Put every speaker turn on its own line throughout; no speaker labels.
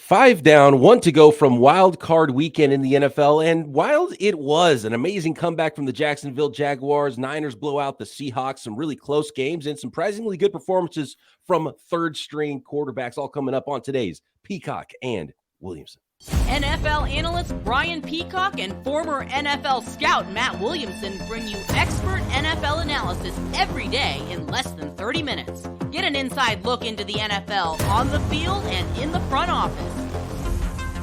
5 down, 1 to go from wild card weekend in the NFL, and wild it was. An amazing comeback from the Jacksonville Jaguars. Niners blow out the Seahawks. Some really close games and surprisingly good performances from third-string quarterbacks, all coming up on today's Peacock and Williamson.
NFL analyst Brian Peacock and former NFL scout Matt Williamson bring you expert NFL analysis every day in less than 30 minutes. Get an inside look into the NFL on the field and in the front office.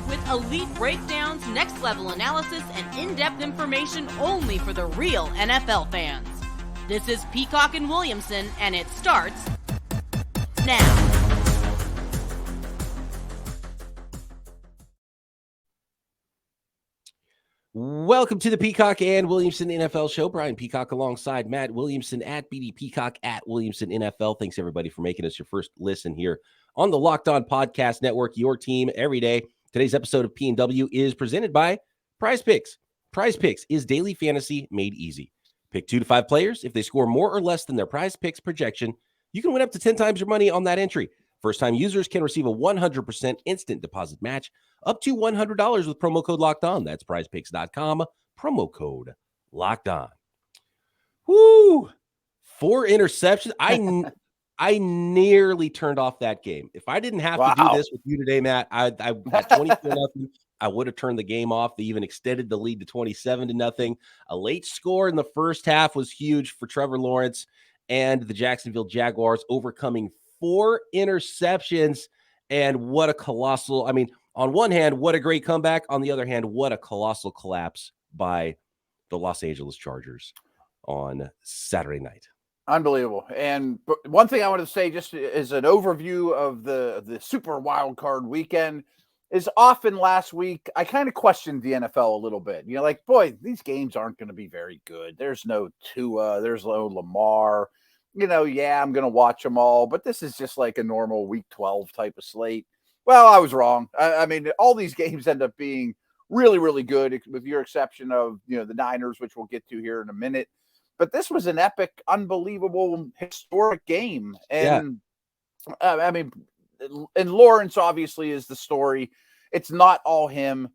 With elite breakdowns, next-level analysis, and in-depth information only for the real NFL fans. This is Peacock and Williamson, and it starts now.
Welcome to the Peacock and Williamson NFL Show. Brian Peacock alongside Matt Williamson at BD Peacock at Williamson NFL. Thanks, everybody, for making us your first listen here on the Locked On Podcast Network, your team every day. Today's episode of P&W is presented by Prize Picks. Prize Picks is daily fantasy made easy. Pick 2 to 5 players. If they score more or less than their Prize Picks projection, you can win up to 10 times your money on that entry. First-time users can receive a 100% instant deposit match up to $100 with promo code Locked On. That's prizepicks.com, promo code Locked On. Woo! 4 interceptions. I nearly turned off that game. If I didn't have to do this with you today, Matt, I at 24-0. I would have turned the game off. They even extended the lead to 27-0. A late score in the first half was huge for Trevor Lawrence and the Jacksonville Jaguars, overcoming 4 interceptions. And what a colossal, on one hand, what a great comeback. On the other hand, what a colossal collapse by the Los Angeles Chargers on Saturday night.
Unbelievable. And one thing I want to say, just as an overview of the super wild card weekend, is often last week, I kind of questioned the NFL a little bit. You know, like, boy, these games aren't going to be very good. There's no Tua, there's no Lamar. You know, yeah, I'm going to watch them all, but this is just like a normal week 12 type of slate. Well, I was wrong. I mean, all these games end up being really, really good, with your exception of, the Niners, which we'll get to here in a minute. But this was an epic, unbelievable, historic game. And and Lawrence obviously is the story. It's not all him.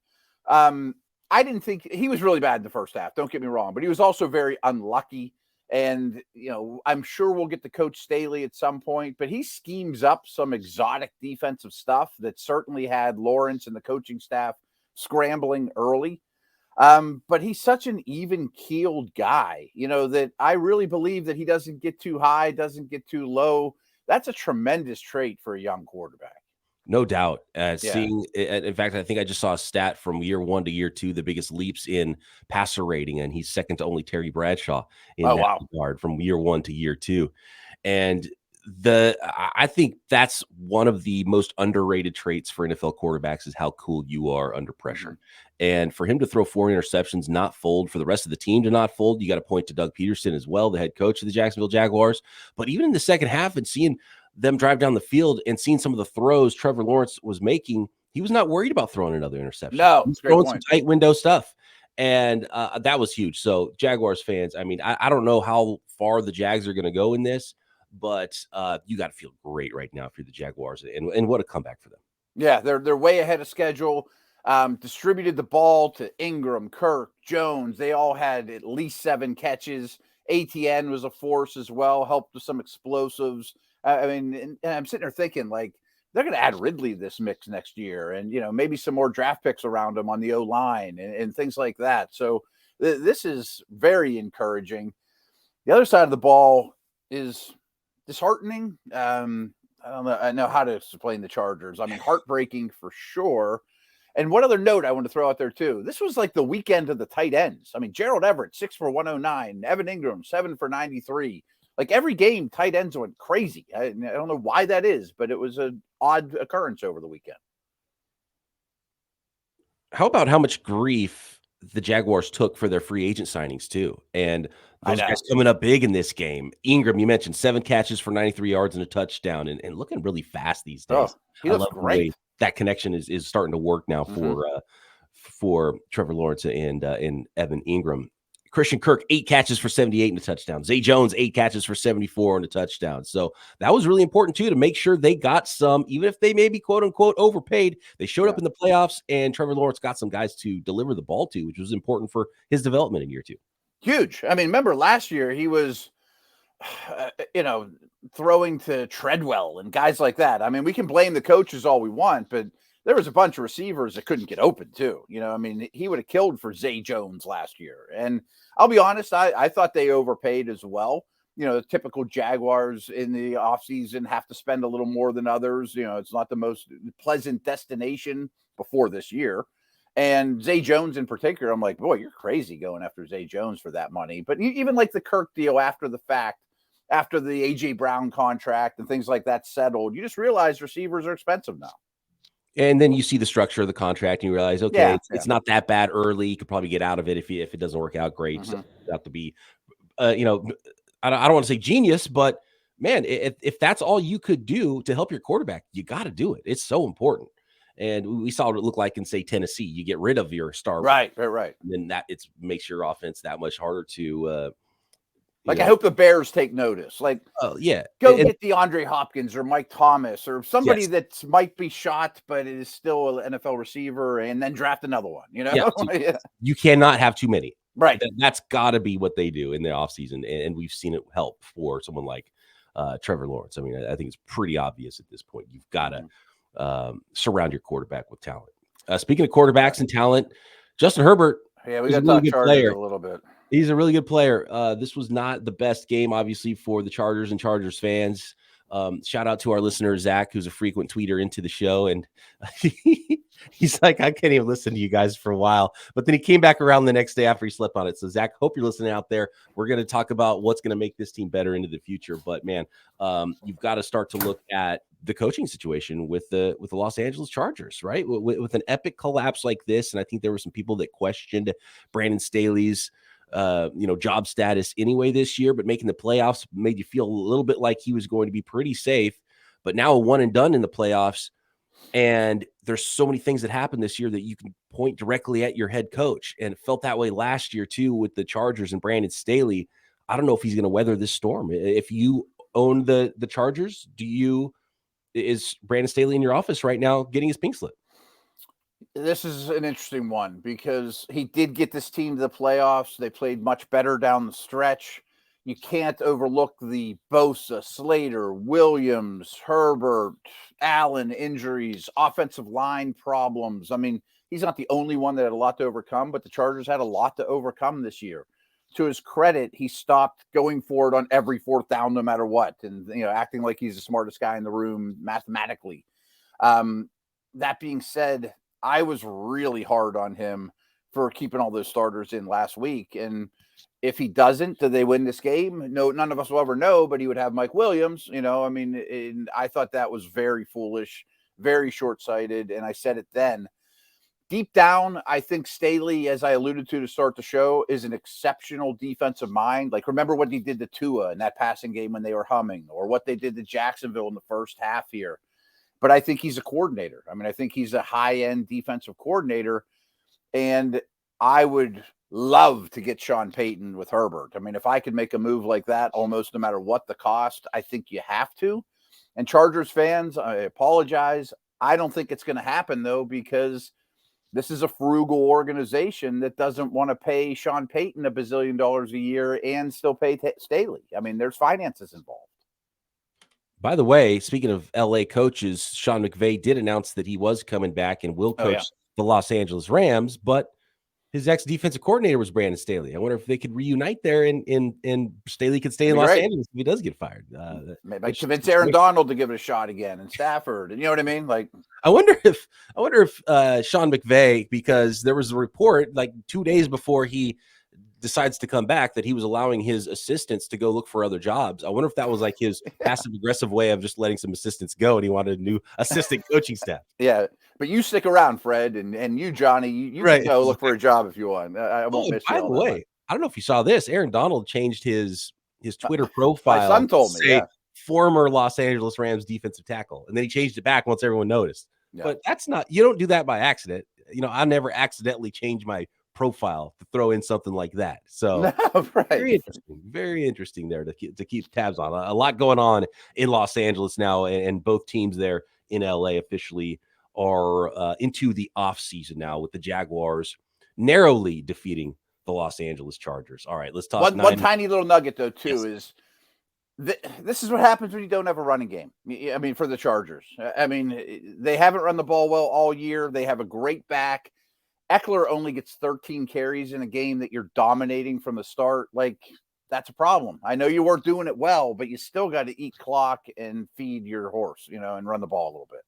I didn't think he was really bad in the first half. Don't get me wrong, but he was also very unlucky. And, I'm sure we'll get to Coach Staley at some point, but he schemes up some exotic defensive stuff that certainly had Lawrence and the coaching staff scrambling early. But he's such an even-keeled guy, that I really believe that he doesn't get too high, doesn't get too low. That's a tremendous trait for a young quarterback.
No doubt. In fact, I think I just saw a stat from year 1 to year 2, the biggest leaps in passer rating, and he's second to only Terry Bradshaw in that regard from year 1 to year 2. And I think that's one of the most underrated traits for NFL quarterbacks is how cool you are under pressure. Mm-hmm. And for him to throw 4 interceptions, not fold, for the rest of the team to not fold, you got to point to Doug Peterson as well, the head coach of the Jacksonville Jaguars. But even in the second half and seeing them drive down the field and seeing some of the throws Trevor Lawrence was making, he was not worried about throwing another interception.
No,
he was throwing some tight window stuff. And that was huge. So Jaguars fans, I don't know how far the Jags are going to go in this, but you got to feel great right now if you're the Jaguars, and what a comeback for them.
Yeah, they're way ahead of schedule. Distributed the ball to Ingram, Kirk, Jones. They all had at least 7 catches. ATN was a force as well, helped with some explosives. And I'm sitting there thinking, like, they're going to add Ridley to this mix next year, and maybe some more draft picks around him on the O-line and things like that. So this is very encouraging. The other side of the ball is disheartening. I don't know how to explain the Chargers. Heartbreaking for sure. And one other note I want to throw out there too. This was like the weekend of the tight ends. Gerald Everett, 6 for 109. Evan Ingram, 7 for 93. Like every game, tight ends went crazy. I don't know why that is, but it was an odd occurrence over the weekend.
How about how much grief the Jaguars took for their free agent signings too? And those guys coming up big in this game. Ingram, you mentioned 7 catches for 93 yards and a touchdown, and looking really fast these days.
He looks great.
That connection is starting to work now for Trevor Lawrence and Evan Ingram. Christian Kirk, 8 catches for 78 and a touchdown. Zay Jones, 8 catches for 74 and a touchdown. So that was really important, too, to make sure they got some, even if they may be, quote unquote, overpaid. They showed up in the playoffs, and Trevor Lawrence got some guys to deliver the ball to, which was important for his development in year 2.
Huge. I mean, remember last year he was, throwing to Treadwell and guys like that. I mean, we can blame the coaches all we want, but there was a bunch of receivers that couldn't get open too. I mean, he would have killed for Zay Jones last year. And I'll be honest, I thought they overpaid as well. The typical Jaguars in the offseason have to spend a little more than others. It's not the most pleasant destination before this year. And Zay Jones in particular, I'm like, boy, you're crazy going after Zay Jones for that money. But even like the Kirk deal after the fact, after the A.J. Brown contract and things like that settled, you just realize receivers are expensive now.
And then you see the structure of the contract and you realize, okay, it's not that bad early. You could probably get out of it if it doesn't work out great. So you have to be, I don't want to say genius, but man, if that's all you could do to help your quarterback, you got to do it. It's so important. And we saw what it looked like in, say, Tennessee. You get rid of your star.
Right.
And then that makes your offense that much harder to
I hope the Bears take notice. Like,
go
get DeAndre Hopkins or Mike Thomas or somebody that might be shot, but is still an NFL receiver, and then draft another one.
You cannot have too many.
Right.
That's got to be what they do in the offseason. And we've seen it help for someone like Trevor Lawrence. I mean, I think it's pretty obvious at this point. You've got to surround your quarterback with talent. Speaking of quarterbacks and talent, Justin Herbert.
Yeah, we got to talk Chargers a little bit.
He's a really good player. This was not the best game, obviously, for the Chargers and Chargers fans. Shout out to our listener, Zach, who's a frequent tweeter into the show. And he's like, I can't even listen to you guys for a while. But then he came back around the next day after he slept on it. So, Zach, hope you're listening out there. We're going to talk about what's going to make this team better into the future. But, man, you've got to start to look at the coaching situation with the Los Angeles Chargers, right? With an epic collapse like this. And I think there were some people that questioned Brandon Staley's job status anyway this year, but making the playoffs made you feel a little bit like he was going to be pretty safe. But now a one and done in the playoffs, and there's so many things that happened this year that you can point directly at your head coach, and it felt that way last year too with the Chargers and Brandon Staley. I don't know if he's going to weather this storm. If you own the Chargers, is Brandon Staley in your office right now getting his pink slip?
This is an interesting one because he did get this team to the playoffs. They played much better down the stretch. You can't overlook the Bosa, Slater, Williams, Herbert, Allen injuries, offensive line problems. I mean, he's not the only one that had a lot to overcome, but the Chargers had a lot to overcome this year. To his credit, he stopped going for it on every fourth down, no matter what, and acting like he's the smartest guy in the room mathematically. That being said, I was really hard on him for keeping all those starters in last week. And if he doesn't, do they win this game? No, none of us will ever know, but he would have Mike Williams, and I thought that was very foolish, very short-sighted. And I said it then. Deep down, I think Staley, as I alluded to start the show, is an exceptional defensive mind. Like, remember what he did to Tua in that passing game when they were humming, or what they did to Jacksonville in the first half here. But I think he's a coordinator. I mean, I think he's a high-end defensive coordinator, and I would love to get Sean Payton with Herbert. I mean, if I could make a move like that, almost no matter what the cost, I think you have to. And Chargers fans, I apologize. I don't think it's going to happen, though, because this is a frugal organization that doesn't want to pay Sean Payton $1 bazillion a year and still pay Staley. I mean, there's finances involved.
By the way, speaking of LA coaches, Sean McVay did announce that he was coming back and will coach the Los Angeles Rams, but his ex-defensive coordinator was Brandon Staley. I wonder if they could reunite there and Staley could stay in Los Angeles if he does get fired.
Maybe convince Aaron Donald to give it a shot again, and Stafford, and you know what I mean? Like,
I wonder if Sean McVay, because there was a report like 2 days before he decides to come back that he was allowing his assistants to go look for other jobs. I wonder if that was like his passive aggressive way of just letting some assistants go, and he wanted a new assistant coaching staff.
Yeah, but you stick around, Fred, and you, Johnny, you can go look for a job if you want. I won't miss you.
By the way, I don't know if you saw this. Aaron Donald changed his Twitter profile.
My son told me,
former Los Angeles Rams defensive tackle, and then he changed it back once everyone noticed. Yeah. But that's not, you don't do that by accident. I never accidentally change my profile to throw in something like that. So
No, right.
very interesting there to keep tabs on. A lot going on in Los Angeles now, and both teams there in LA officially are into the off season now, with the Jaguars narrowly defeating the Los Angeles Chargers. All right, let's talk.
One tiny little nugget though too
Yes.
is this is what happens when you don't have a running game. I mean, for the Chargers, I mean, they haven't run the ball well all year. They have a great back. Eckler only gets 13 carries in a game that you're dominating from the start. Like, that's a problem. I know you weren't doing it well, but you still got to eat clock and feed your horse, and run the ball a little bit.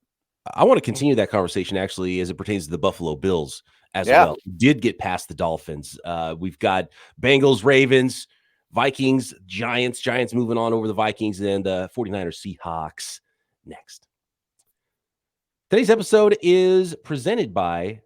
I want to continue that conversation actually as it pertains to the Buffalo Bills as well. Did get past the Dolphins. We've got Bengals, Ravens, Vikings, Giants moving on over the Vikings, and the 49ers, Seahawks next. Today's episode is presented by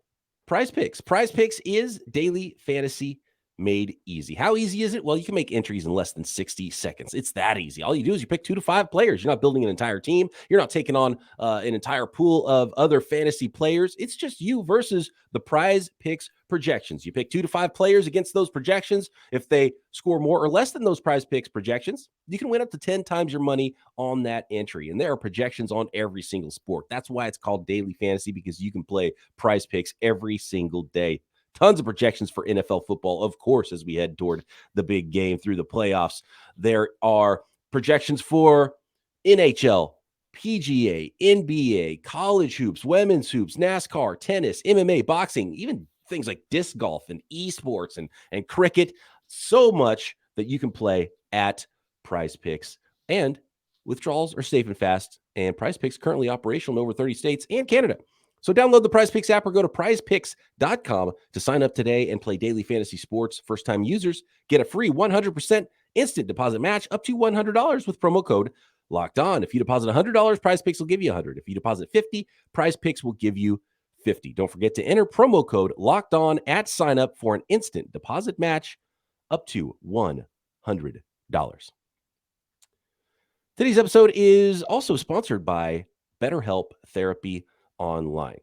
Prize Picks. Prize Picks is daily fantasy made easy. How easy is it? Well, you can make entries in less than 60 seconds. It's that easy. All you do is you pick 2 to 5 players. You're not building an entire team. You're not taking on an entire pool of other fantasy players. It's just you versus the Prize Picks projections. You pick 2 to 5 players against those projections. If they score more or less than those Prize Picks projections, you can win up to 10 times your money on that entry. And there are projections on every single sport. That's why it's called daily fantasy, because you can play Prize Picks every single day. Tons of projections for NFL football, of course, as we head toward the big game through the playoffs. There are projections for NHL, PGA, NBA, college hoops, women's hoops, NASCAR, tennis, MMA, boxing, even things like disc golf and esports and cricket. So much that you can play at Prize Picks. And withdrawals are safe and fast. And Prize Picks currently operational in over 30 states and Canada. So download the Prize Picks app or go to prizepicks.com to sign up today and play daily fantasy sports. First-time users get a free 100% instant deposit match up to $100 with promo code Locked On. If you deposit $100, Prize Picks will give you $100. If you deposit $50, Prize Picks will give you $50. Don't forget to enter promo code Locked On at sign up for an instant deposit match up to $100. Today's episode is also sponsored by BetterHelp Therapy Online.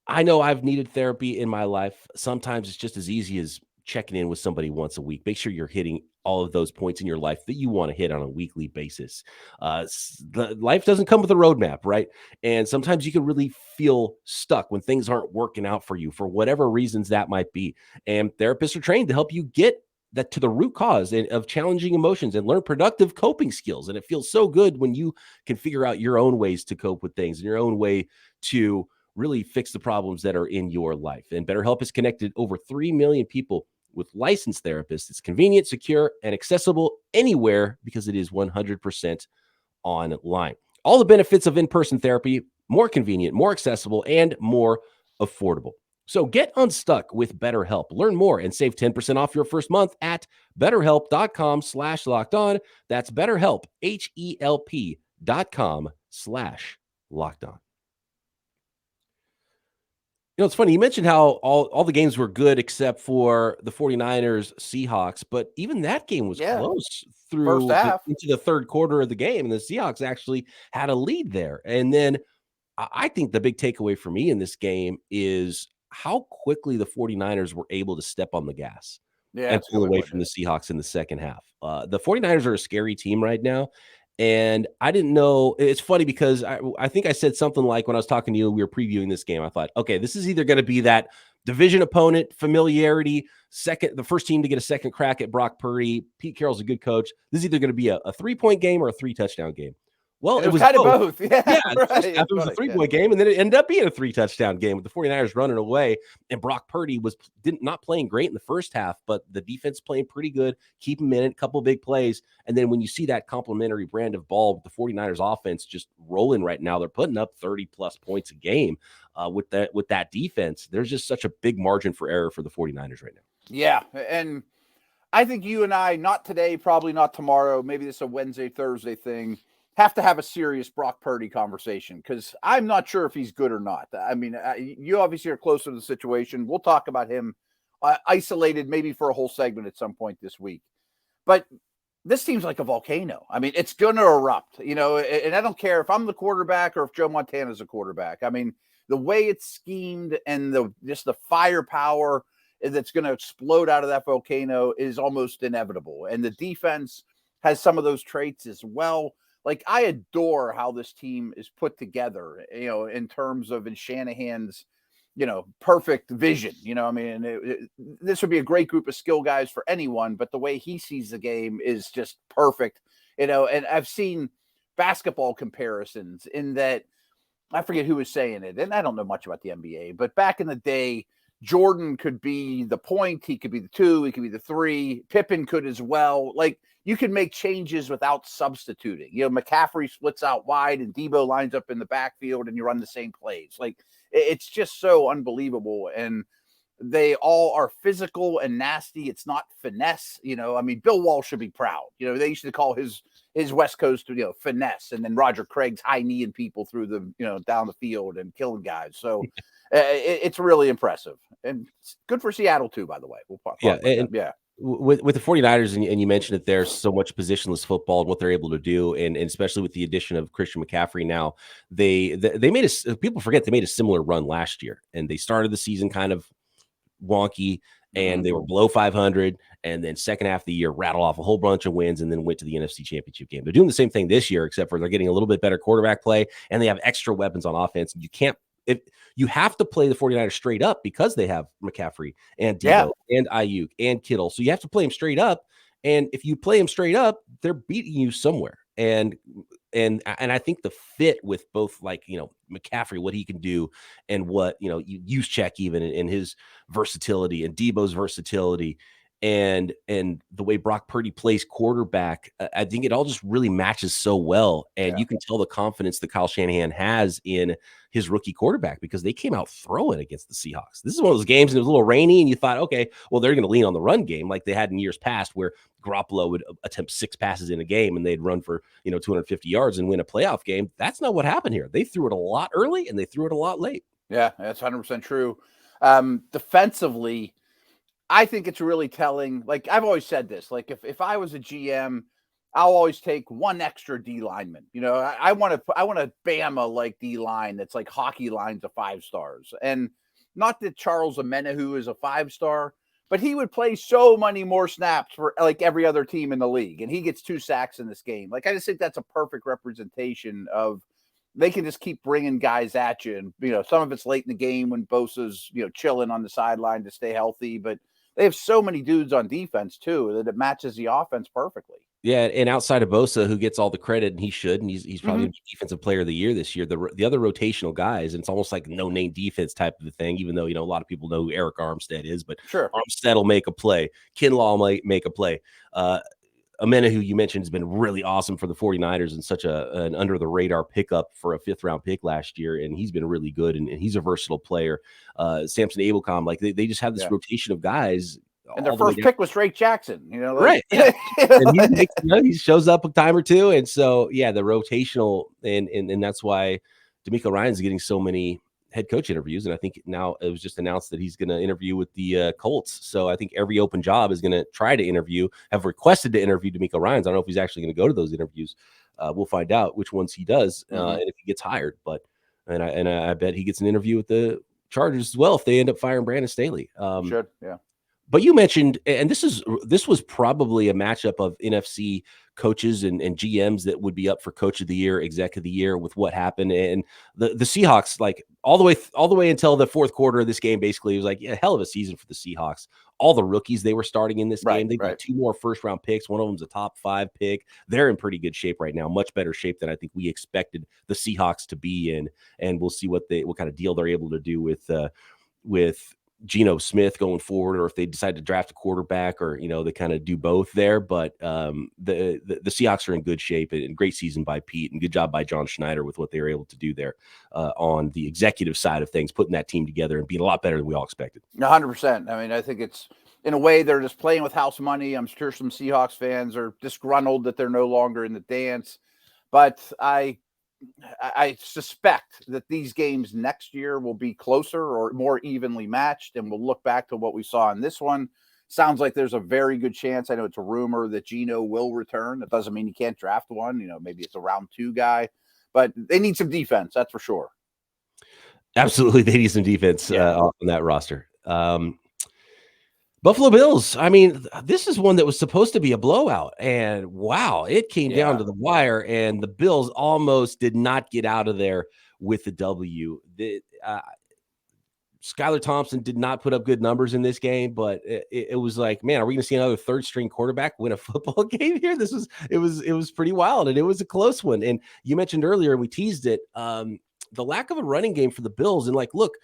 I know I've needed therapy in my life. Sometimes it's just as easy as checking in with somebody once a week. Make sure you're hitting all of those points in your life that you want to hit on a weekly basis. Life doesn't come with a roadmap, right? And sometimes you can really feel stuck when things aren't working out for you for whatever reasons that might be. And therapists are trained to help you get that to the root cause of challenging emotions and learn productive coping skills. And it feels so good when you can figure out your own ways to cope with things and your own way to really fix the problems that are in your life. And BetterHelp has connected over 3 million people with licensed therapists. It's convenient, secure, and accessible anywhere because it is 100% online. All the benefits of in-person therapy, more convenient, more accessible, and more affordable. So get unstuck with BetterHelp. Learn more and save 10% off your first month at betterhelp.com/lockedon. That's BetterHelp, HELP.com/lockedon. It's funny. You mentioned how all the games were good except for the 49ers Seahawks, but even that game was close through
first half
into the third quarter of the game, and the Seahawks actually had a lead there. And then I think the big takeaway for me in this game is how quickly the 49ers were able to step on the gas and pull away from the Seahawks in the second half. The 49ers are a scary team right now. And I didn't know. It's funny because I think I said something like when I was talking to you, we were previewing this game, I thought, okay, this is either going to be that division opponent, familiarity, the first team to get a second crack at Brock Purdy. Pete Carroll's a good coach. This is either going to be a 3-point game or a 3-touchdown game. Well,
it was kind of both. Yeah,
right. It was a 3-point game, and then it ended up being a 3-touchdown game with the 49ers running away. And Brock Purdy was not playing great in the first half, but the defense playing pretty good, keep him in it, a couple of big plays. And then when you see that complementary brand of ball with the 49ers offense just rolling right now, they're putting up 30-plus points a game with that defense. There's just such a big margin for error for the 49ers right now.
Yeah, and I think you and I, not today, probably not tomorrow, maybe this is a Wednesday, Thursday thing, have to have a serious Brock Purdy conversation because I'm not sure if he's good or not. I mean, you obviously are closer to the situation. We'll talk about him isolated maybe for a whole segment at some point this week. But this seems like a volcano. I mean, it's going to erupt, and I don't care if I'm the quarterback or if Joe Montana's a quarterback. I mean, the way it's schemed and just the firepower, that's going to explode out of that volcano is almost inevitable. And the defense has some of those traits as well. Like, I adore how this team is put together, in terms of in Shanahan's, perfect vision. I mean, this would be a great group of skill guys for anyone, but the way he sees the game is just perfect, and I've seen basketball comparisons in that, I forget who was saying it, and I don't know much about the NBA, but back in the day, Jordan could be the point, he could be the 2, he could be the 3, Pippen could as well. Like, you can make changes without substituting. McCaffrey splits out wide and Daboll lines up in the backfield and you run the same plays. Like, it's just so unbelievable. And they all are physical and nasty. It's not finesse. I mean, Bill Walsh should be proud. They used to call his West Coast, finesse. And then Roger Craig's high kneeing people through the, down the field and killing guys. So it's really impressive. And it's good for Seattle too, by the way. We'll talk about that. Yeah.
With the 49ers, and you mentioned that there's so much positionless football and what they're able to do, and especially with the addition of Christian McCaffrey now, they made people forget they made a similar run last year, and they started the season kind of wonky, and they were below 500, and then second half of the year rattled off a whole bunch of wins and then went to the NFC Championship game. They're doing the same thing this year, except for they're getting a little bit better quarterback play, and they have extra weapons on offense. You have to play the 49ers straight up because they have McCaffrey and Daboll and Ayuk and Kittle. So you have to play them straight up. And if you play them straight up, they're beating you somewhere. And I think the fit with both, like, McCaffrey, what he can do, and what, Juszczyk even in his versatility, and Debo's versatility, and the way Brock Purdy plays quarterback, I think it all just really matches so well. And you can tell the confidence that Kyle Shanahan has in his rookie quarterback, because they came out throwing against the Seahawks. This is one of those games, and it was a little rainy, and you thought, okay, well, they're going to lean on the run game like they had in years past, where Garoppolo would attempt 6 passes in a game and they'd run for 250 yards and win a playoff game. That's not what happened here. They threw it a lot early and they threw it a lot late.
Yeah, that's 100% true. Defensively, I think it's really telling. Like, I've always said this, like, if I was a GM, I'll always take one extra D lineman. I want a Bama like D line that's like hockey lines of 5 stars. And not that Charles Omenihu is a 5-star, but he would play so many more snaps for like every other team in the league. And he gets 2 sacks in this game. Like, I just think that's a perfect representation of, they can just keep bringing guys at you. And, some of it's late in the game when Bosa's, chilling on the sideline to stay healthy, but they have so many dudes on defense too, that it matches the offense perfectly.
Yeah, and outside of Bosa, who gets all the credit, and he should, and he's probably defensive player of the year this year, the other rotational guys, and it's almost like no-name defense type of a thing, even though, a lot of people know who Eric Armstead is, but
sure,
Armstead will make a play. Kinlaw might make a play. Amena, who you mentioned, has been really awesome for the 49ers and such an under-the-radar pickup for a 5th-round pick last year, and he's been really good, and he's a versatile player. Samson Abelcom, like, they just have this rotation of guys.
And their first pick was Drake Jackson,
right? Yeah. And he shows up a time or two, and so the rotational, and that's why DeMeco Ryans is getting so many head coach interviews, and I think now it was just announced that he's going to interview with the Colts. So I think every open job is going to try to have requested to interview DeMeco Ryans. I don't know if he's actually going to go to those interviews. We'll find out which ones he does, and if he gets hired. But I bet he gets an interview with the Chargers as well if they end up firing Brandon Staley.
Should, yeah.
But you mentioned, and this was probably a matchup of NFC coaches and GMs that would be up for coach of the year, exec of the year, with what happened. And the Seahawks, like, all the way until the 4th quarter of this game, basically, it was like a hell of a season for the Seahawks. All the rookies they were starting in this game, they got 2 more 1st-round picks. One of them's a top 5 pick. They're in pretty good shape right now, much better shape than I think we expected the Seahawks to be in. And we'll see what kind of deal they're able to do with Geno Smith going forward, or if they decide to draft a quarterback, or they kind of do both there. But the Seahawks are in good shape, and great season by Pete, and good job by John Schneider with what they were able to do there on the executive side of things, putting that team together and being a lot better than we all expected.
100%. I mean, I think it's, in a way, they're just playing with house money. I'm sure some Seahawks fans are disgruntled that they're no longer in the dance, but I suspect that these games next year will be closer or more evenly matched, and we'll look back to what we saw in this one. Sounds like there's a very good chance. I know it's a rumor that Geno will return. That doesn't mean you can't draft one. Maybe it's a round 2 guy, but they need some defense. That's for sure.
Absolutely. They need some defense on that roster. Buffalo Bills. I mean, this is one that was supposed to be a blowout, and wow, it came down to the wire, and the Bills almost did not get out of there with the W. Skylar Thompson did not put up good numbers in this game, but it was like, man, are we going to see another third string quarterback win a football game here? It was pretty wild, and it was a close one. And you mentioned earlier, and we teased it, the lack of a running game for the Bills. And like, look,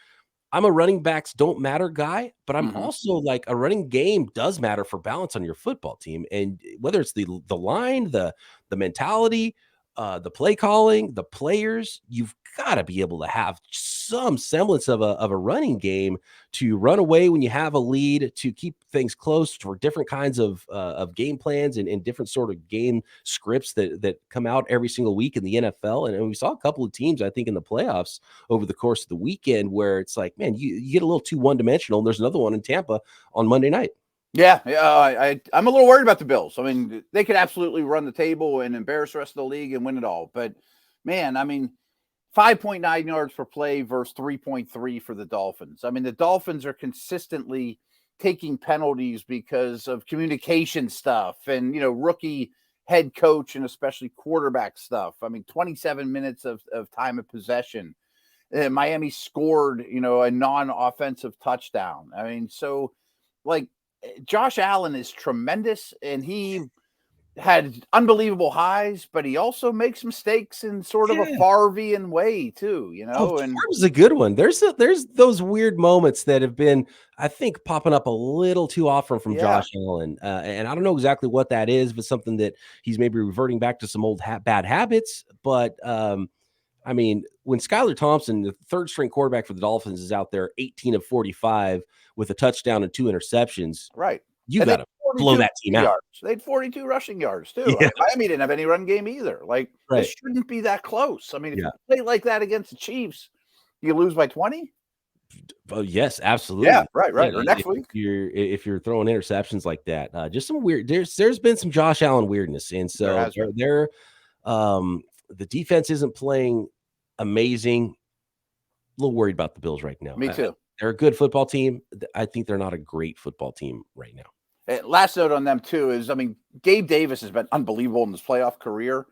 I'm a running backs don't matter guy, but I'm also like a running game does matter for balance on your football team. And whether it's the line, the mentality, the play calling, the players, you've got to be able to have some semblance of a running game to run away when you have a lead, to keep things close for different kinds of game plans and different sort of game scripts that come out every single week in the NFL. And we saw a couple of teams, I think, in the playoffs over the course of the weekend where it's like, man, you get a little too one-dimensional. And there's another one in Tampa on Monday night.
Yeah, I'm a little worried about the Bills. I mean, they could absolutely run the table and embarrass the rest of the league and win it all. But, man, I mean, 5.9 yards per play versus 3.3 for the Dolphins. I mean, the Dolphins are consistently taking penalties because of communication stuff and, rookie head coach and especially quarterback stuff. I mean, 27 minutes of time of possession. Miami scored, a non-offensive touchdown. I mean, so, like, Josh Allen is tremendous, and he had unbelievable highs, but he also makes mistakes in sort of a Favrean way too,
And it was a good one. There's those weird moments that have been, I think, popping up a little too often from Josh Allen, and I don't know exactly what that is, but something that he's maybe reverting back to some old bad habits. But I mean, when Skylar Thompson, the third string quarterback for the Dolphins, is out there 18 of 45 with a touchdown and 2 interceptions,
right?
You got to blow that team out.
They had 42 rushing yards too. Yeah. Miami didn't have any run game either. Like, this shouldn't be that close. I mean, if you play like that against the Chiefs, you lose by 20.
Oh, yes, absolutely.
Yeah, right. Or next week,
if you're throwing interceptions like that, just some weird. There's been some Josh Allen weirdness, and so the defense isn't playing amazing. A little worried about the Bills right now.
Me too.
They're a good football team. I think they're not a great football team right now.
Last note on them too is, I mean, Gabe Davis has been unbelievable in his playoff career,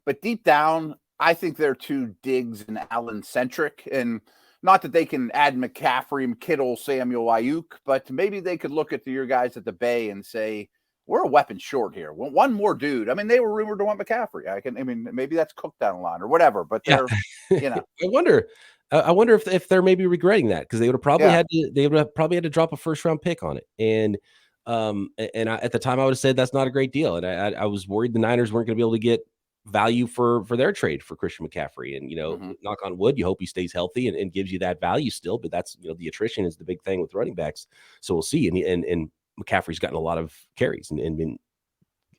but deep down, I think they're too Diggs and Allen centric. And not that they can add McCaffrey, Kittle, Samuel, Ayuk, but maybe they could look at your guys at the Bay and say, we're a weapon short here. One more dude. I mean, they were rumored to want McCaffrey. Maybe that's cooked down the line or whatever, but they're,
I wonder if they're maybe regretting that, because they would have probably had to drop a first round pick on it. And at the time I would have said that's not a great deal. And I was worried the Niners weren't going to be able to get value for their trade for Christian McCaffrey. And, knock on wood, you hope he stays healthy and gives you that value still. But that's, the attrition is the big thing with running backs. So we'll see. And McCaffrey's gotten a lot of carries and been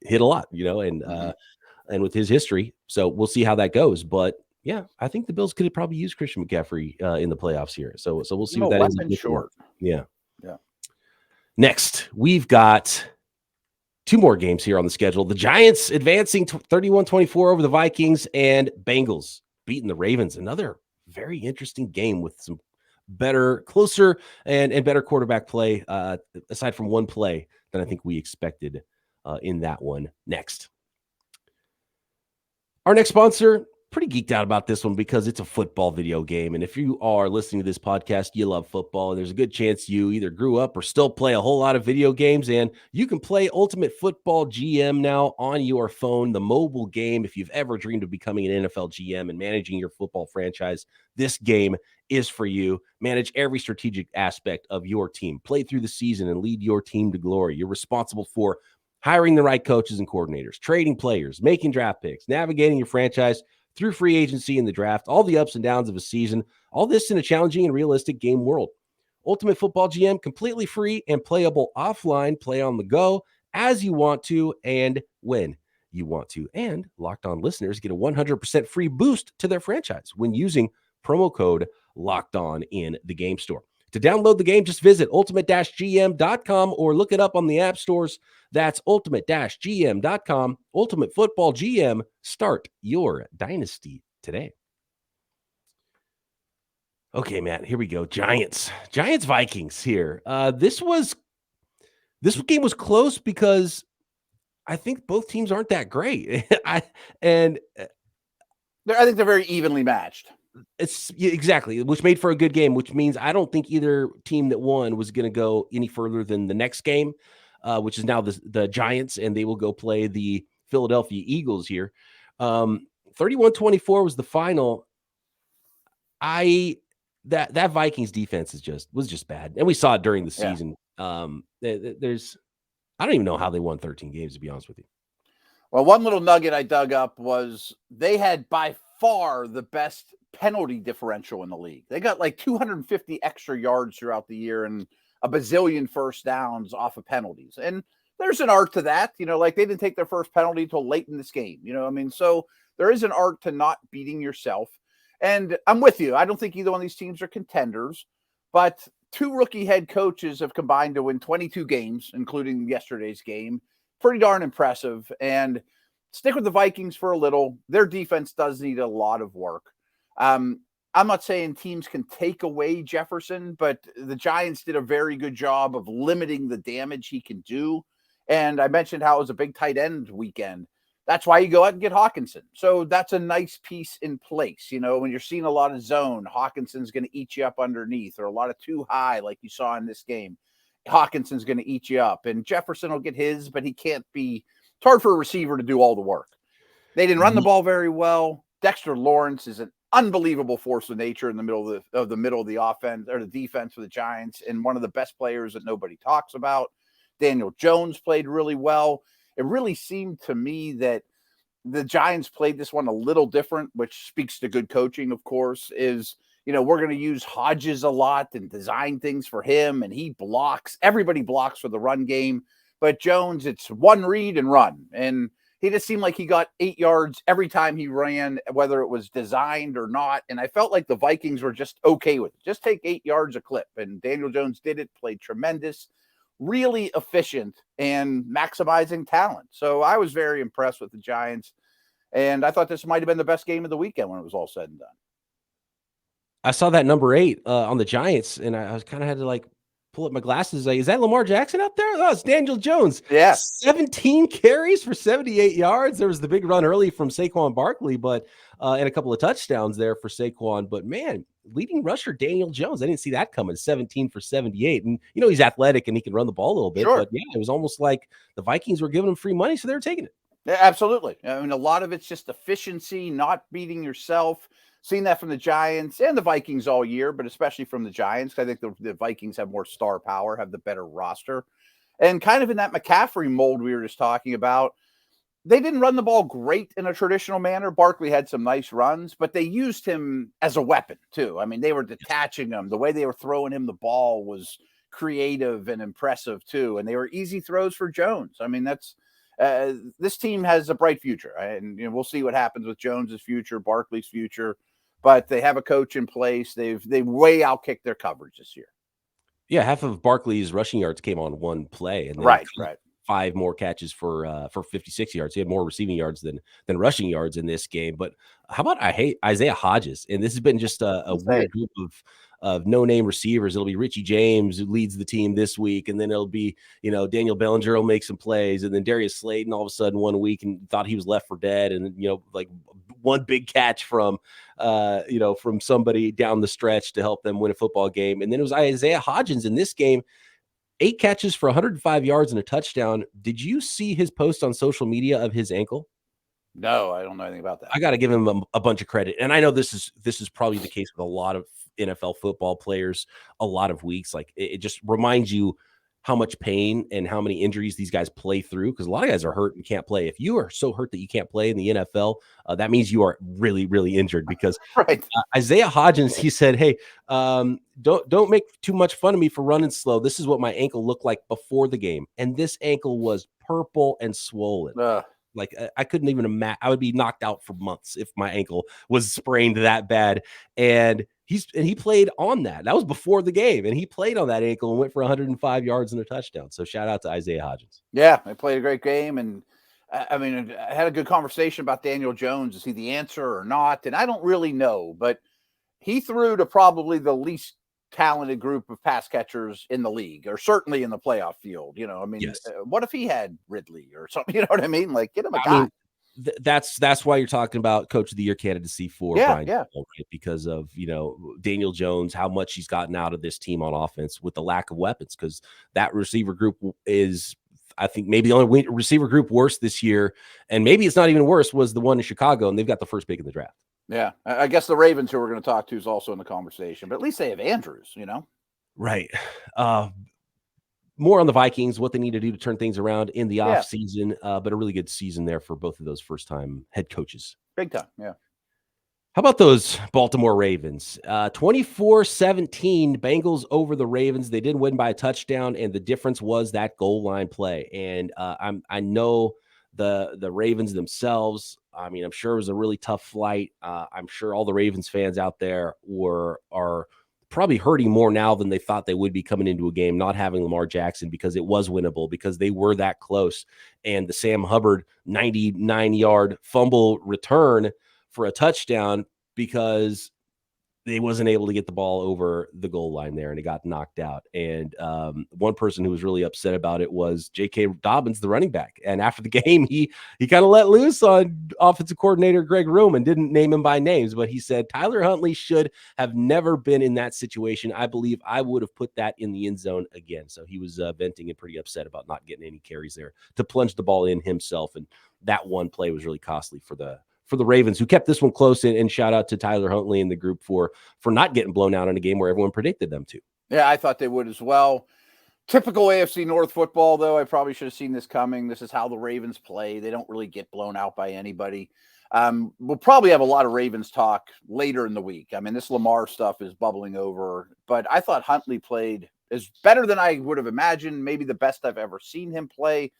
hit a lot, and with his history. So we'll see how that goes. But yeah, I think the Bills could have probably used Christian McCaffrey in the playoffs here. So we'll see what that is.
Short.
Yeah. Next, we've got 2 more games here on the schedule. The Giants advancing 31-24 over the Vikings, and Bengals beating the Ravens. Another very interesting game with some better, closer, and better quarterback play, aside from one play than I think we expected in that one. Next. Our next sponsor, pretty geeked out about this one because it's a football video game. And if you are listening to this podcast, you love football, and there's a good chance you either grew up or still play a whole lot of video games. And you can play Ultimate Football GM now on your phone, the mobile game. If you've ever dreamed of becoming an NFL GM and managing your football franchise, this game is for you. Manage every strategic aspect of your team. Play through the season and lead your team to glory. You're responsible for hiring the right coaches and coordinators, trading players, making draft picks, navigating your franchise through free agency and the draft, all the ups and downs of a season, all this in a challenging and realistic game world. Ultimate Football GM, completely free and playable offline. Play on the go as you want to and when you want to. And Locked On listeners get a 100% free boost to their franchise when using promo code Locked On in the game store. To download the game, just visit ultimate-gm.com or look it up on the app stores. That's ultimate-gm.com. Ultimate Football GM. Start your dynasty today. Okay, Matt, here we go. Giants Vikings here. This was This game was close because I think both teams aren't that great. I think
they're very evenly matched.
Exactly, which made for a good game, which means I don't think either team that won was going to go any further than the next game, which is now the Giants, and they will go play the Philadelphia Eagles here. 31-24 was the final. That Vikings defense was just bad, and we saw it during the season. I don't even know how they won 13 games, to be honest with you.
Well, one little nugget I dug up was they had by far the best penalty differential in the league. They got like 250 extra yards throughout the year and a bazillion first downs off of penalties. And there's an art to that, like they didn't take their first penalty until late in this game. So there is an art to not beating yourself. And I'm with you. I don't think either one of these teams are contenders, but two rookie head coaches have combined to win 22 games, including yesterday's game. Pretty darn impressive. And stick with the Vikings for a little. Their defense does need a lot of work. I'm not saying teams can take away Jefferson, but the Giants did a very good job of limiting the damage he can do. And I mentioned how it was a big tight end weekend. That's why you go out and get Hawkinson. So that's a nice piece in place. When you're seeing a lot of zone, Hawkinson's going to eat you up underneath, or a lot of too high like you saw in this game. Hawkinson's going to eat you up, and Jefferson will get his, but he can't be. It's hard for a receiver to do all the work. They didn't run the ball very well. Dexter Lawrence is an unbelievable force of nature in the middle of the offense or the defense for the Giants, and one of the best players that nobody talks about. Daniel Jones played really well. It really seemed to me that the Giants played this one a little different, which speaks to good coaching, of course, is, we're going to use Hodges a lot and design things for him, and he blocks. Everybody blocks for the run game. But Jones, it's one read and run. And he just seemed like he got 8 yards every time he ran, whether it was designed or not. And I felt like the Vikings were just okay with it. Just take 8 yards a clip. And Daniel Jones did it, played tremendous, really efficient, and maximizing talent. So I was very impressed with the Giants. And I thought this might have been the best game of the weekend when it was all said and done.
I saw that number 8 on the Giants, and I was kind of had to pull up my glasses. Like, is that Lamar Jackson up there? Oh, it's Daniel Jones.
Yeah.
17 carries for 78 yards. There was the big run early from Saquon Barkley, but and a couple of touchdowns there for Saquon. But man, leading rusher Daniel Jones, I didn't see that coming. 17 for 78. And he's athletic and he can run the ball a little bit.
Sure.
But yeah, it was almost like the Vikings were giving him free money, so they were taking it.
Yeah, absolutely. I mean, a lot of it's just efficiency, not beating yourself. Seen that from the Giants and the Vikings all year, but especially from the Giants. I think the Vikings have more star power, have the better roster. And kind of in that McCaffrey mold we were just talking about, they didn't run the ball great in a traditional manner. Barkley had some nice runs, but they used him as a weapon too. I mean, they were detaching him. The way they were throwing him the ball was creative and impressive too. And they were easy throws for Jones. I mean, that's this team has a bright future. And we'll see what happens with Jones's future, Barkley's future. But they have a coach in place. They've way outkicked their coverage this year.
Yeah, half of Barkley's rushing yards came on one play, and then
right.
5 more catches for 56 yards. He had more receiving yards than rushing yards in this game. But how about Isaiah Hodges? And this has been just a weird group of no-name receivers. It'll be Richie James who leads the team this week, and then it'll be Daniel Bellinger will make some plays, and then Darius Slayton all of a sudden 1 week and thought he was left for dead, and like one big catch from from somebody down the stretch to help them win a football game. And then it was Isaiah Hodgins in this game. 8 catches for 105 yards and a touchdown. Did you see his post on social media of his ankle?
No, I don't know anything about that.
I got to give him a bunch of credit. And I know this is probably the case with a lot of NFL football players a lot of weeks. Like it just reminds you how much pain and how many injuries these guys play through, because a lot of guys are hurt and can't play. If you are so hurt that you can't play in the NFL, that means you are really, really injured. Because
right.
Isaiah Hodgins, he said, "Hey, don't make too much fun of me for running slow. This is what my ankle looked like before the game, and this ankle was purple and swollen." Like I couldn't even imagine. I would be knocked out for months if my ankle was sprained that bad. And he played on that. That was before the game, and he played on that ankle and went for 105 yards and a touchdown. So shout out to Isaiah Hodgins.
Yeah, they played a great game, and I mean, I had a good conversation about Daniel Jones. Is he the answer or not? And I don't really know, but he threw to probably the least talented group of pass catchers in the league, or certainly in the playoff field. You know, I mean,
Yes.
what if he had Ridley or something? You know what I mean? Like, get him a
I
guy.
mean, that's why you're talking about Coach of the Year candidacy for Brian Daboll, right? Because of, you know, Daniel Jones, how much he's gotten out of this team on offense with the lack of weapons, because that receiver group is, I think, maybe the only receiver group worse this year, and maybe it's not even worse, was the one in Chicago, and they've got the first pick in the draft.
Yeah, I guess the Ravens, who we're going to talk to, is also in the conversation, but at least they have Andrews, you know?
Right. More on the Vikings, what they need to do to turn things around in the off season, but a really good season there for both of those first-time head coaches.
Big time, yeah.
How about those Baltimore Ravens? 24-17 Bengals over the Ravens. They did win by a touchdown, and the difference was that goal line play. And I know the Ravens themselves. I mean, I'm sure it was a really tough flight. I'm sure all the Ravens fans out there are probably hurting more now than they thought they would be coming into a game, not having Lamar Jackson, because it was winnable, because they were that close. And the Sam Hubbard 99-yard fumble return for a touchdown, because they wasn't able to get the ball over the goal line there, and it got knocked out. And one person who was really upset about it was J.K. Dobbins, the running back. And after the game, he kind of let loose on offensive coordinator Greg Room and didn't name him by names, but he said Tyler Huntley should have never been in that situation. I believe I would have put that in the end zone again. So he was venting and pretty upset about not getting any carries there to plunge the ball in himself. And that one play was really costly for the Ravens, who kept this one close, and shout out to Tyler Huntley and the group for not getting blown out in a game where everyone predicted them to.
Yeah, I thought they would as well. Typical AFC North football, though. I probably should have seen this coming. This is how the Ravens play. They don't really get blown out by anybody. We'll probably have a lot of Ravens talk later in the week. I mean, this Lamar stuff is bubbling over, but I thought Huntley played is better than I would have imagined, maybe the best I've ever seen him play.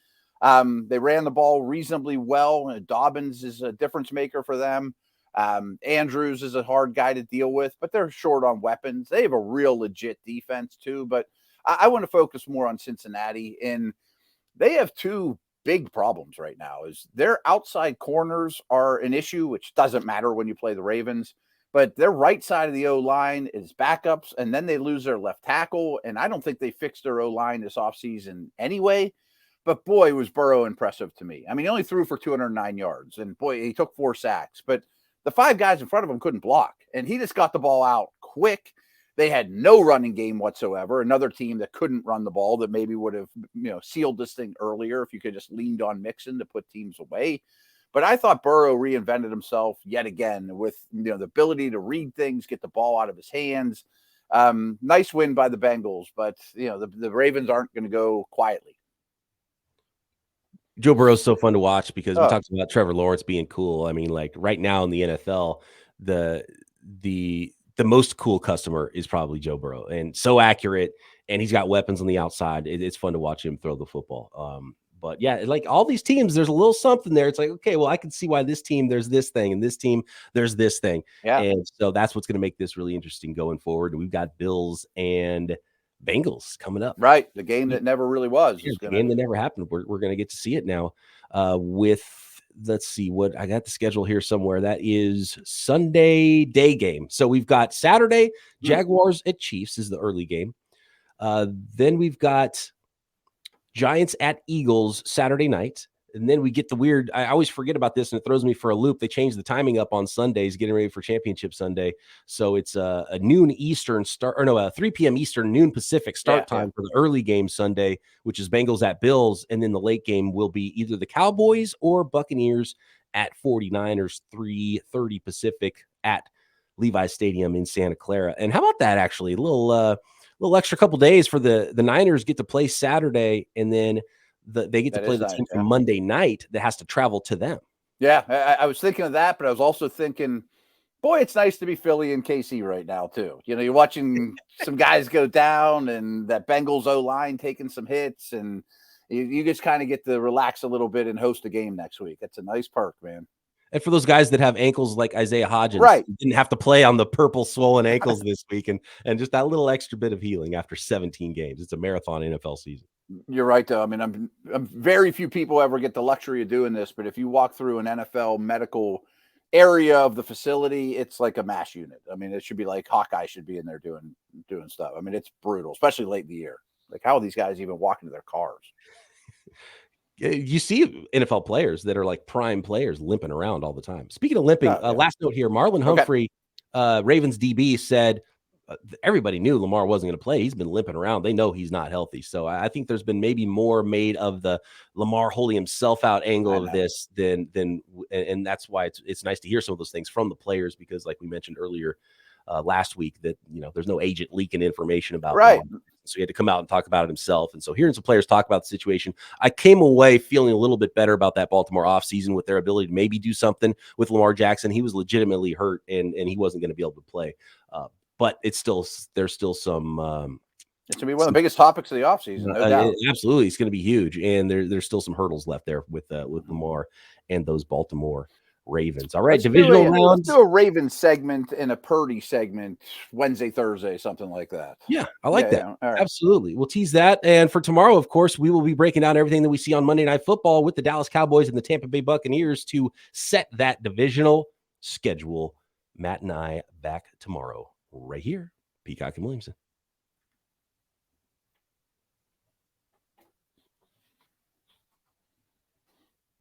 They ran the ball reasonably well. Dobbins is a difference maker for them. Andrews is a hard guy to deal with, but they're short on weapons. They have a real legit defense too, but I want to focus more on Cincinnati, and they have two big problems right now. Is their outside corners are an issue, which doesn't matter when you play the Ravens, but their right side of the O-line is backups, and then they lose their left tackle, and I don't think they fixed their O-line this offseason anyway. But boy, was Burrow impressive to me. I mean, he only threw for 209 yards, and boy, he took 4 sacks. But the 5 guys in front of him couldn't block, and he just got the ball out quick. They had no running game whatsoever. Another team that couldn't run the ball that maybe would have, sealed this thing earlier if you could just leaned on Mixon to put teams away. But I thought Burrow reinvented himself yet again with, the ability to read things, get the ball out of his hands. Nice win by the Bengals, but the Ravens aren't going to go quietly.
Joe Burrow's so fun to watch because we talked about Trevor Lawrence being cool. I mean, like right now in the NFL, the most cool customer is probably Joe Burrow, and so accurate, and he's got weapons on the outside. It's fun to watch him throw the football. But yeah, like all these teams, there's a little something there. It's like, okay, well, I can see why this team there's this thing, and this team there's this thing.
Yeah.
And so that's what's going to make this really interesting going forward. We've got Bills and Bengals coming up.
Right. The game that never really was.
The game that never happened. We're going to get to see it now with, let's see what I got the schedule here somewhere. That is Sunday day game. So we've got Saturday, Jaguars at Chiefs is the early game. Then we've got Giants at Eagles Saturday night. And then we get the weird, I always forget about this and it throws me for a loop. They changed the timing up on Sundays, getting ready for Championship Sunday. So it's a noon Eastern start, or no, a 3 p.m. Eastern, noon Pacific start time for the early game Sunday, which is Bengals at Bills. And then the late game will be either the Cowboys or Buccaneers at 49ers, 3:30 Pacific at Levi's Stadium in Santa Clara. And how about that actually? A little extra couple days for the Niners get to play Saturday, and then they get to play the team from Monday night that has to travel to them.
Yeah, I was thinking of that, but I was also thinking, boy, it's nice to be Philly and KC right now, too. You're watching some guys go down and that Bengals O-line taking some hits, and you just kind of get to relax a little bit and host a game next week. That's a nice perk, man.
And for those guys that have ankles like Isaiah Hodgins, didn't have to play on the purple swollen ankles this week, and just that little extra bit of healing after 17 games. It's a marathon NFL season.
You're right, though. I mean, I'm very few people ever get the luxury of doing this, but if you walk through an NFL medical area of the facility, it's like a MASH unit. I mean, it should be like Hawkeye should be in there doing doing stuff. I mean, it's brutal, especially late in the year. Like, how are these guys even walking to their cars?
You see NFL players that are like prime players limping around all the time. Speaking of limping, last note here, Marlon Humphrey, Ravens DB, said everybody knew Lamar wasn't going to play. He's been limping around. They know he's not healthy. So I think there's been maybe more made of the Lamar holding himself out angle of this than and that's why it's nice to hear some of those things from the players, because like we mentioned earlier last week, that, you know, there's no agent leaking information about
right.
Lamar. So he had to come out and talk about it himself. And so hearing some players talk about the situation, I came away feeling a little bit better about that Baltimore offseason with their ability to maybe do something with Lamar Jackson. He was legitimately hurt and he wasn't going to be able to play. But there's still some.
It's going to be one of the biggest topics of the offseason, no doubt.
Absolutely. It's going to be huge. And there's still some hurdles left there with Lamar and those Baltimore Ravens. All right, divisional rounds.
Let's do a Ravens segment and a Purdy segment Wednesday, Thursday, something like that.
Yeah, I like that. Yeah, right. Absolutely. We'll tease that. And for tomorrow, of course, we will be breaking down everything that we see on Monday Night Football with the Dallas Cowboys and the Tampa Bay Buccaneers to set that divisional schedule. Matt and I back tomorrow right here, Peacock and Williamson.